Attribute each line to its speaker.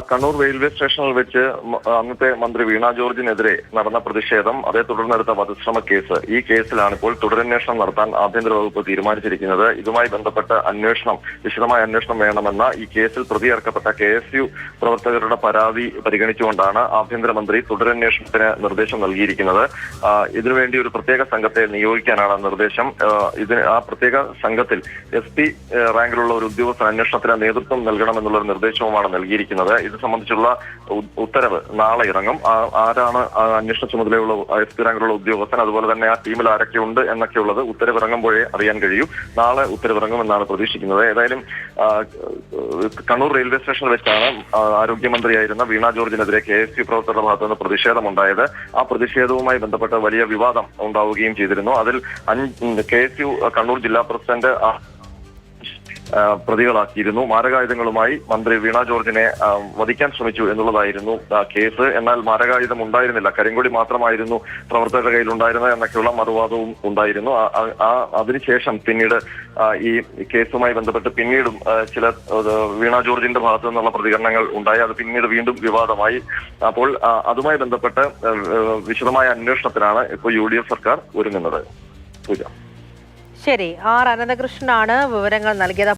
Speaker 1: Kannur railway സ്റ്റേഷനിൽ വെച്ച് അന്നത്തെ മന്ത്രി വീണ ജോർജിനെതിരെ നടന്ന പ്രതിഷേധം, അതേ തുടർന്നെടുത്ത വധശ്രമ കേസ്, ഈ കേസിലാണ് ഇപ്പോൾ തുടരന്വേഷണം നടത്താൻ ആഭ്യന്തര വകുപ്പ് തീരുമാനിച്ചിരിക്കുന്നത്. ഇതുമായി ബന്ധപ്പെട്ട വിശദമായ അന്വേഷണം വേണമെന്ന ഈ കേസിൽ പ്രതിയേർക്കപ്പെട്ട KSU പ്രവർത്തകരുടെ പരാതി പരിഗണിച്ചുകൊണ്ടാണ് ആഭ്യന്തരമന്ത്രി തുടരന്വേഷണത്തിന് നിർദ്ദേശം നൽകിയിരിക്കുന്നത്. ഇതിനുവേണ്ടി ഒരു പ്രത്യേക സംഘത്തെ നിയോഗിക്കാനാണ് നിർദ്ദേശം. ആ പ്രത്യേക സംഘത്തിൽ SP റാങ്കിലുള്ള ഒരു ഉദ്യോഗസ്ഥൻ അന്വേഷണത്തിന് നേതൃത്വം നൽകണമെന്നുള്ള നിർദ്ദേശവുമാണ് നൽകിയിരിക്കുന്നത്. ഇത് സംബന്ധിച്ചുള്ള ഉത്തരവ് നാളെ ഇറങ്ങും. ആരാണ് അന്വേഷണ ചുമതലയുള്ള SP റാങ്കിലുള്ള ഉദ്യോഗസ്ഥൻ, അതുപോലെ തന്നെ ആ ടീമിൽ ആരൊക്കെയുണ്ട് എന്നൊക്കെയുള്ളത് ഉത്തരവ് ഇറങ്ങുമ്പോഴേ അറിയാൻ കഴിയൂ. നാളെ ഉത്തരവിറങ്ങുമെന്നാണ് പ്രതീക്ഷിക്കുന്നത്. ഏതായാലും കണ്ണൂർ റെയിൽവേ സ്റ്റേഷനിൽ വെച്ചാണ് ആരോഗ്യമന്ത്രിയായിരുന്ന വീണ ജോർജിനെതിരെ KSU പ്രവർത്തകരുടെ ഭാഗത്തുനിന്ന് പ്രതിഷേധമുണ്ടായത്. ആ പ്രതിഷേധവുമായി ബന്ധപ്പെട്ട് വലിയ വിവാദം ഉണ്ടാവുകയും ചെയ്തിരുന്നു. അതിൽ KSU കണ്ണൂർ ജില്ലാ പ്രസിഡന്റ് പ്രതികളാക്കിയിരുന്നു. മാരകായുധങ്ങളുമായി മന്ത്രി വീണ ജോർജിനെ വധിക്കാൻ ശ്രമിച്ചു എന്നുള്ളതായിരുന്നു കേസ്. എന്നാൽ മാരകായുധം ഉണ്ടായിരുന്നില്ല, കരിങ്കൊടി മാത്രമായിരുന്നു പ്രവർത്തകരുടെ കയ്യിൽ ഉണ്ടായിരുന്നത് എന്നൊക്കെയുള്ള മറുവാദവും ഉണ്ടായിരുന്നു. അതിനുശേഷം പിന്നീട് ഈ കേസുമായി ബന്ധപ്പെട്ട് പിന്നീടും ചില വീണ ജോർജിന്റെ ഭാഗത്തു നിന്നുള്ള പ്രതികരണങ്ങൾ ഉണ്ടായി. അത് പിന്നീട് വീണ്ടും വിവാദമായി. അപ്പോൾ അതുമായി ബന്ധപ്പെട്ട് വിശദമായ അന്വേഷണത്തിനാണ് ഇപ്പോൾ UDF സർക്കാർ ഒരുങ്ങുന്നത്. പൂജ.
Speaker 2: ശരി, R അനന്തകൃഷ്ണനാണ് വിവരങ്ങൾ നൽകിയത്.